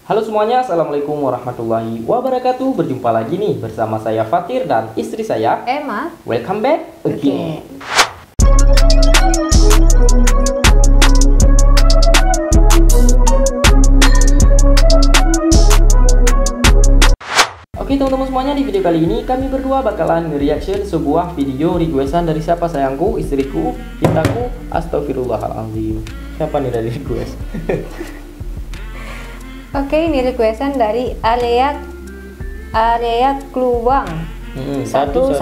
Halo semuanya, Assalamualaikum warahmatullahi wabarakatuh. Berjumpa lagi nih bersama saya Fatir dan istri saya Emma. Welcome back again. Oke teman-teman semuanya, di video kali ini kami berdua bakalan nge-reaction sebuah video requestan dari siapa sayangku, istriku, cintaku, astagfirullahaladzim. Siapa nih dari request? Oke, ini requestan dari Area Kluwang 1115.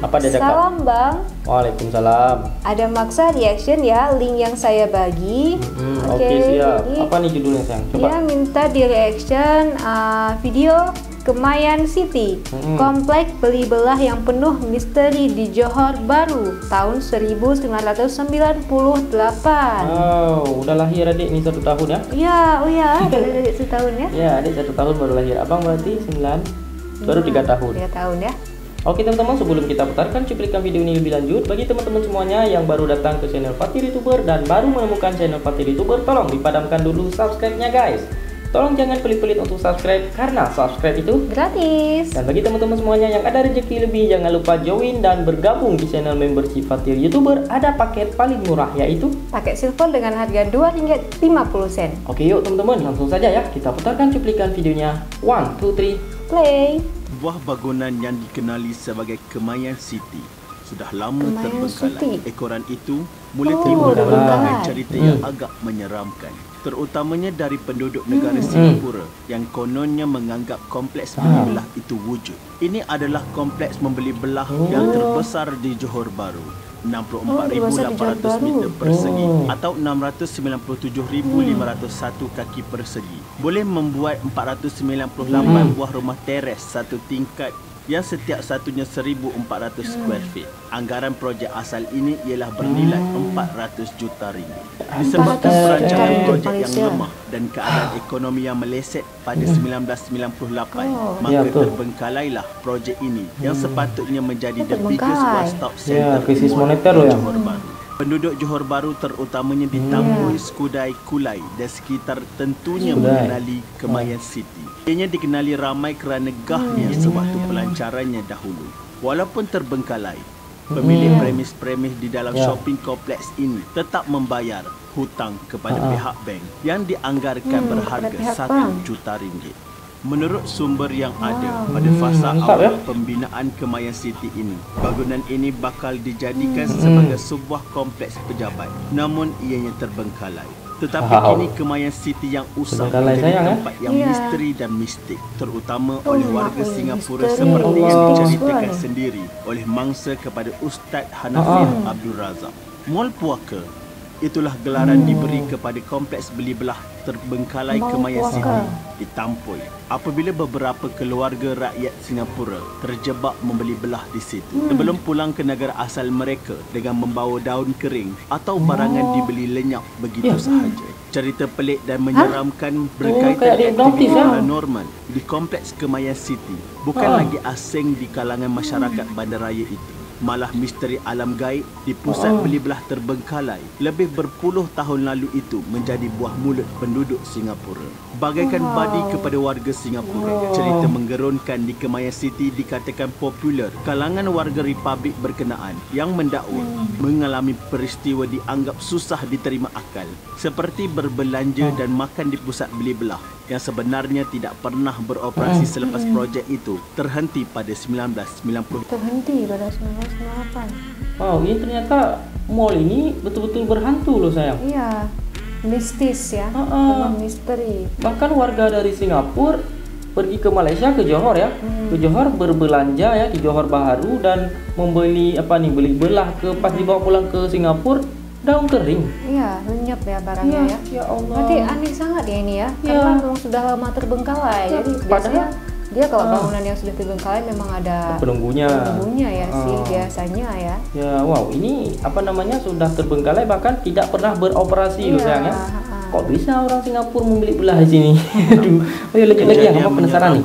Apa dia cakap? Salam Bang. Waalaikumsalam. Ada maksa reaction ya, link yang saya bagi. Oke, siap. Apa nih judulnya sayang? Coba. Dia minta di reaction video Kemayan City, komplek beli belah yang penuh misteri di Johor Bahru tahun 1998. Oh, udah lahir adik nih 1 tahun ya? Iya, oh ya, adik 1 tahun ya? Ya, adik 1 tahun baru lahir. Abang berarti 9, baru 3 tahun. 3 tahun ya. Oke teman-teman, sebelum kita putarkan cuplikan video ini lebih lanjut, bagi teman-teman semuanya yang baru datang ke channel Fatir YouTuber dan baru menemukan channel Fatir YouTuber, tolong dipadamkan dulu subscribe-nya guys. Tolong jangan pelit-pelit untuk subscribe karena subscribe itu gratis. Dan bagi teman-teman semuanya yang ada rezeki lebih, jangan lupa join dan bergabung di channel membership Fatir YouTuber. Ada paket paling murah yaitu paket silver dengan harga Rp2.50. Oke yuk teman-teman, langsung saja ya kita putarkan cuplikan videonya. 1, 2, 3 play. Sebuah bangunan yang dikenali sebagai Kemayan City sudah lama Kemayan terbengkalai. City. Ekoran itu mulai timbul dengan terbengkalai. cerita yang agak menyeramkan, terutamanya dari penduduk negara Singapura yang kononnya menganggap kompleks membeli belah itu wujud. Ini adalah kompleks membeli belah yang terbesar di Johor Bahru, 64.800 meter persegi atau 697.501 kaki persegi. Boleh membuat 498 buah rumah teres satu tingkat yang setiap satunya 1.400 square feet. Anggaran projek asal ini ialah bernilai 400 juta ringgit. Disebabkan perancangan projek yang lemah dan keadaan ekonomi yang meleset pada 1998, maka terbengkalailah projek ini yang sepatutnya menjadi the biggest one-stop center krisis moneter loh ya. Johor Bahru. Penduduk Johor Bahru terutamanya di Tamboi, Skudai, Kulai dan sekitar tentunya mengenali Kemayan City. Ianya dikenali ramai kerana gahnya sewaktu pelancarannya dahulu. Walaupun terbengkalai, pemilik premis-premis di dalam shopping kompleks ini tetap membayar hutang kepada pihak bank yang dianggarkan berharga 1 juta ringgit. Menurut sumber yang ada, pada fasa awal pembinaan Kemayan City ini, bangunan ini bakal dijadikan sebagai sebuah kompleks pejabat, namun ianya terbengkalai. Tetapi kini Kemayan City yang usang menjadi tempat yang misteri dan mistik, terutama oleh warga Singapura seperti yang diceritakan sendiri oleh mangsa kepada Ustaz Hanafiah Abdul Razak. Mall Puaka, itulah gelaran diberi kepada kompleks beli belah terbengkalai Kemayan City di Tamboi apabila beberapa keluarga rakyat Singapura terjebak membeli belah di situ sebelum pulang ke negara asal mereka dengan membawa daun kering atau barangan dibeli lenyap begitu sahaja. Cerita pelik dan menyeramkan berkaitan aktiviti paranormal di kompleks Kemayan City bukan lagi asing di kalangan masyarakat bandaraya itu. Malah misteri alam gaib di pusat beli belah terbengkalai lebih berpuluh tahun lalu itu menjadi buah mulut penduduk Singapura. Bagaikan badi kepada warga Singapura, cerita menggerunkan di Kemayan City dikatakan popular kalangan warga Republik berkenaan yang mendakwa mengalami peristiwa dianggap susah diterima akal, seperti berbelanja dan makan di pusat beli belah yang sebenarnya tidak pernah beroperasi selepas projek itu terhenti pada 1990. Terhenti pada 1998. Wow, ini ternyata mall ini betul-betul berhantu loh sayang. Iya, mistis ya, memang misteri. Bahkan warga dari Singapura pergi ke Malaysia, ke Johor ya, ke Johor berbelanja ya di Johor Bahru dan membeli beli belah ke pas dibawa pulang ke Singapura daun kering. Iya, lenyap ya barangnya ya. Ya Allah. Berarti aneh sangat ya ini ya, karena memang sudah lama terbengkalai. Jadi biasanya dia kalau bangunan yang sudah terbengkalai memang ada penunggunya ya sih biasanya ya. Ya, wow, ini sudah terbengkalai bahkan tidak pernah beroperasi loh sayang ya. Kok bisa orang Singapura membeli belah di sini? Aduh, ayo lanjut lagi ya, apa penasaran nih?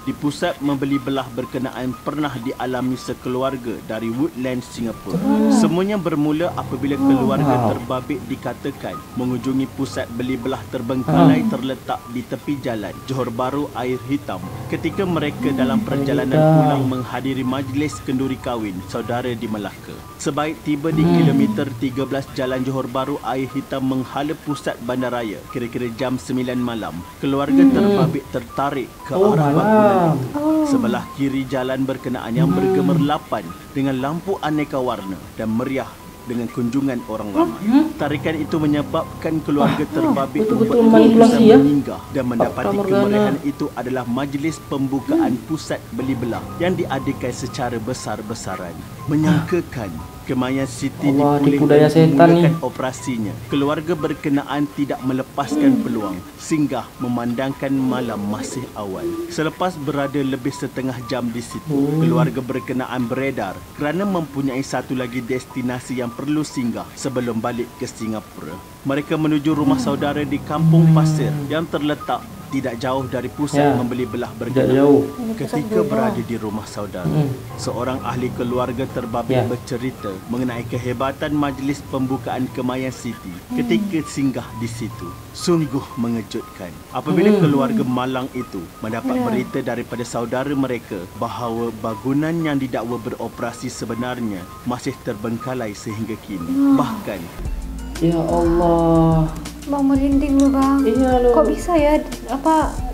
di pusat membeli belah berkenaan pernah dialami sekeluarga dari Woodlands, Singapura. Semuanya bermula apabila keluarga terbabit dikatakan mengunjungi pusat beli belah terbengkalai terletak di tepi jalan Johor Bahru Air Hitam ketika mereka dalam perjalanan pulang menghadiri majlis kenduri kahwin saudara di Melaka. Sebaik tiba di kilometer 13 Jalan Johor Bahru Air Hitam menghala pusat bandaraya kira-kira jam 9 malam, keluarga terbabit tertarik ke arah bangunan itu. Sebelah kiri jalan berkenaan yang bergemerlapan dengan lampu aneka warna dan meriah dengan kunjungan orang ramai. Tarikan itu menyebabkan keluarga terbabit betul-betul manipulasi ya. menginggah dan mendapati kemeriahan itu adalah majlis pembukaan pusat beli belah yang diadakan secara besar-besaran. Menyangkakan Kemayan City dimulakan operasinya, keluarga berkenaan tidak melepaskan peluang singgah memandangkan malam masih awal. Selepas berada lebih setengah jam di situ, keluarga berkenaan beredar kerana mempunyai satu lagi destinasi yang perlu singgah sebelum balik ke Singapura. Mereka menuju rumah saudara di Kampung Pasir yang terletak tidak jauh dari pusat membeli belah berkenaan. Ketika berada di rumah saudara, seorang ahli keluarga terbabit bercerita mengenai kehebatan majlis pembukaan Kemayan City ketika singgah di situ. Sungguh mengejutkan apabila keluarga malang itu mendapat berita daripada saudara mereka bahawa bangunan yang didakwa beroperasi sebenarnya masih terbengkalai sehingga kini. Bahkan, ya Allah, Bang merinding lu bang. Iya lo. Kok bisa ya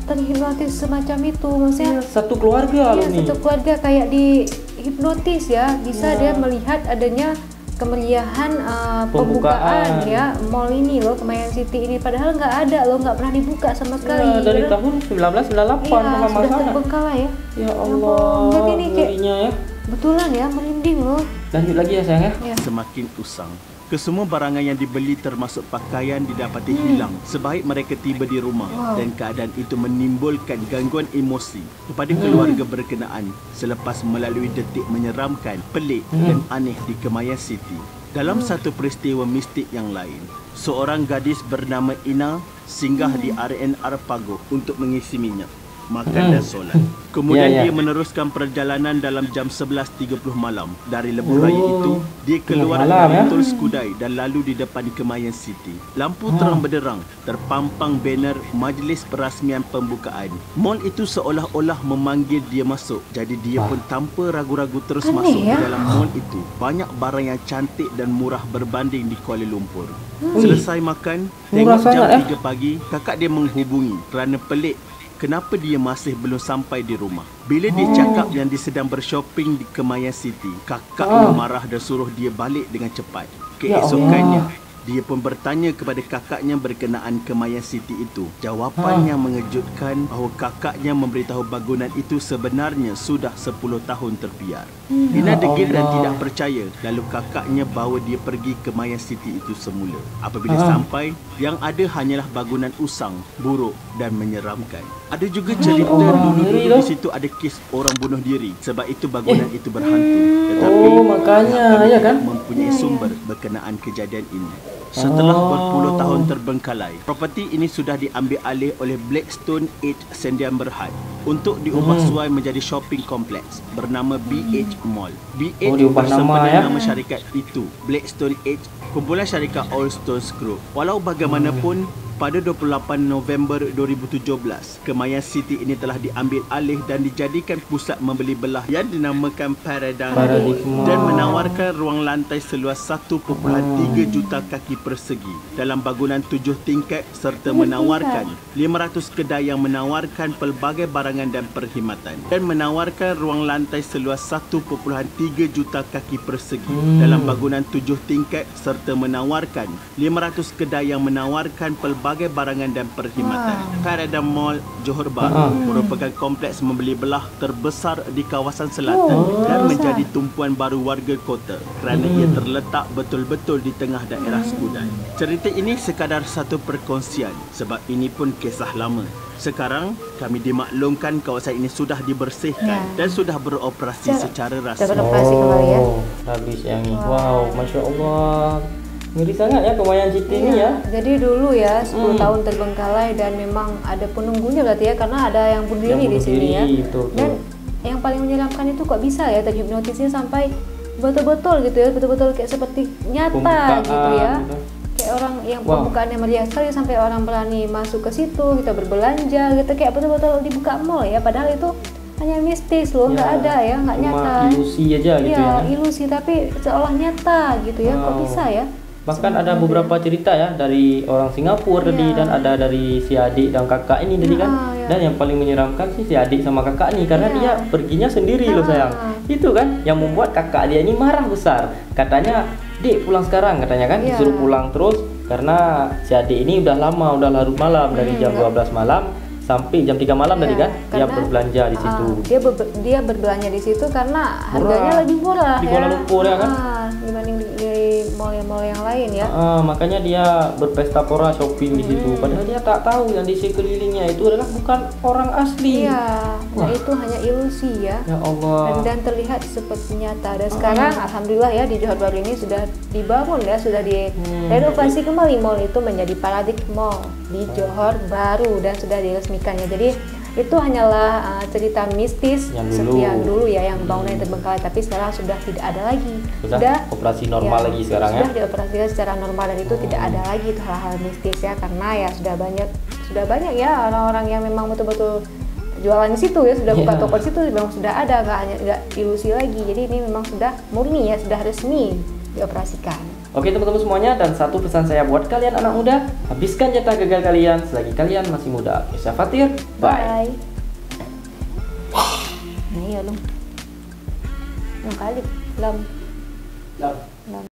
terhipnotis semacam itu? Maksudnya satu keluarga lo nih. Satu keluarga kayak dihipnotis ya. Bisa dia melihat adanya kemeriahan pembukaan ya mall ini loh, Kemayan City ini. Padahal nggak ada loh, nggak pernah dibuka sama sekali. Dari tahun 1998 sudah terbengkalai ya. Ya Allah. Berarti ini kayak ya. Betulan ya, merinding loh. Lanjut lagi ya sayang ya. Semakin usang. Kesemua barangan yang dibeli termasuk pakaian didapati hilang sebaik mereka tiba di rumah dan keadaan itu menimbulkan gangguan emosi kepada keluarga berkenaan selepas melalui detik menyeramkan, pelik dan aneh di Kemayan City. Dalam satu peristiwa mistik yang lain, seorang gadis bernama Ina singgah di RNR Pagoh untuk mengisi minyak, makan dan solat. Kemudian dia meneruskan perjalanan dalam jam 11.30 malam. Dari lebuh raya itu, dia keluar dari Tol Skudai dan lalu di depan Kemayan City. Lampu terang benderang, terpampang banner majlis perasmian pembukaan. Mall itu seolah-olah memanggil dia masuk. Jadi dia pun tanpa ragu-ragu terus masuk ke dalam mall itu. Banyak barang yang cantik dan murah berbanding di Kuala Lumpur. Selesai makan, tengok jam 3 pagi, kakak dia menghubungi kerana pelik kenapa dia masih belum sampai di rumah. Bila dia cakap yang dia sedang bershopping di Kemayan City, kakaknya marah dan suruh dia balik dengan cepat. Keesokannya, dia pun bertanya kepada kakaknya berkenaan Kemayan City itu. Jawapannya mengejutkan bahawa kakaknya memberitahu bangunan itu sebenarnya sudah 10 tahun terbiar. Ina degil dan tidak percaya. Lalu kakaknya bawa dia pergi ke Kemayan City itu semula. Apabila sampai, yang ada hanyalah bangunan usang, buruk dan menyeramkan. Ada juga cerita dulu-dulu di situ ada kes orang bunuh diri sebab itu bangunan itu berhantu. Tetapi makanya ya kan mempunyai sumber berkenaan kejadian ini. Setelah berpuluh tahun terbengkalai, properti ini sudah diambil alih oleh Blackstone Edge Sdn Bhd untuk diubah suai menjadi shopping kompleks bernama BH Mall. BH bersama dengan nama syarikat itu, Blackstone Edge, kumpulan syarikat All Stones Group. Walau bagaimanapun, pada 28 November 2017, Kemayan City ini telah diambil alih dan dijadikan pusat membeli belah yang dinamakan Paradigm dan menawarkan ruang lantai seluas 1.3 juta kaki persegi dalam bangunan 7 tingkat serta menawarkan 500 kedai yang menawarkan pelbagai barangan dan perkhidmatan dan menawarkan ruang lantai seluas 1.3 juta kaki persegi dalam bangunan 7 tingkat serta menawarkan 500 kedai yang menawarkan pelbagai barangan dan perkhidmatan. Paradigm Mall Johor Bahru merupakan kompleks membeli belah terbesar di kawasan selatan dan menjadi tumpuan baru warga kota kerana ia terletak betul-betul di tengah daerah Skudai. Cerita ini sekadar satu perkongsian sebab ini pun kisah lama. Sekarang kami dimaklumkan kawasan ini sudah dibersihkan dan sudah beroperasi secara rasmi. Beroperasi kembali ya. Habis yang ini. Wow, Masya Allah. Ngeri sangat ya Kemayan City ini ya. Jadi dulu ya 10 tahun terbengkalai dan memang ada penunggunya berarti ya, karena ada yang bunuh diri di sini ya. Betul. Dan yang paling menyeramkan itu kok bisa ya terhipnotisnya sampai betul-betul gitu ya, betul-betul kayak seperti nyata Pembukaan, gitu ya. gitu. Kayak orang yang pembukaannya meriah sekali sampai orang berani masuk ke situ, kita berbelanja gitu, kayak betul-betul dibuka mall ya, padahal itu hanya mistis loh, nggak ada ya, nggak nyata. Ilusi aja gitu ya. Ilusi tapi seolah nyata gitu ya. Kok bisa ya? Bahkan ada beberapa cerita ya dari orang Singapura tadi, dan ada dari si adik dan kakak ini tadi kan. Dan yang paling menyeramkan sih si adik sama kakak nih, karena dia perginya sendiri loh sayang. Itu kan yang membuat kakak dia ini marah besar. Katanya, "Dik, pulang sekarang," katanya kan. Disuruh pulang terus karena si adik ini udah lama, udah larut malam dari jam 12 malam sampai jam 3 malam tadi kan dia berbelanja di situ. Dia berbelanja di situ karena harganya lebih murah di Kuala Lumpur ya kan, dibanding di mall-mall yang lain ya. Makanya dia berpesta pora shopping di situ, padahal dia tak tahu yang di sekelilingnya itu adalah bukan orang asli. Nah itu hanya ilusi ya. Ya Allah. Dan terlihat seperti nyata. Dan sekarang alhamdulillah ya di Johor Bahru ini sudah dibangun ya, sudah direnovasi kembali mall itu menjadi Paradik Mall di Johor Bahru dan sudah diresmikan ya. Jadi itu hanyalah cerita mistis yang dulu ya, yang bangunan terbengkalai, tapi sekarang sudah tidak ada lagi. Sudah operasi normal lagi sekarang ya. Sudah dioperasikan secara normal dan itu tidak ada lagi itu hal-hal mistis ya, karena ya sudah banyak ya orang-orang yang memang betul-betul jualan di situ ya, sudah buka toko di situ, memang sudah ada, nggak ilusi lagi. Jadi ini memang sudah murni ya, sudah resmi dioperasikan. Oke teman-teman semuanya, dan satu pesan saya buat kalian anak muda, habiskan jatah gagal kalian selagi kalian masih muda. Saya Fatir, bye. Nah iya dong. Kali, lam.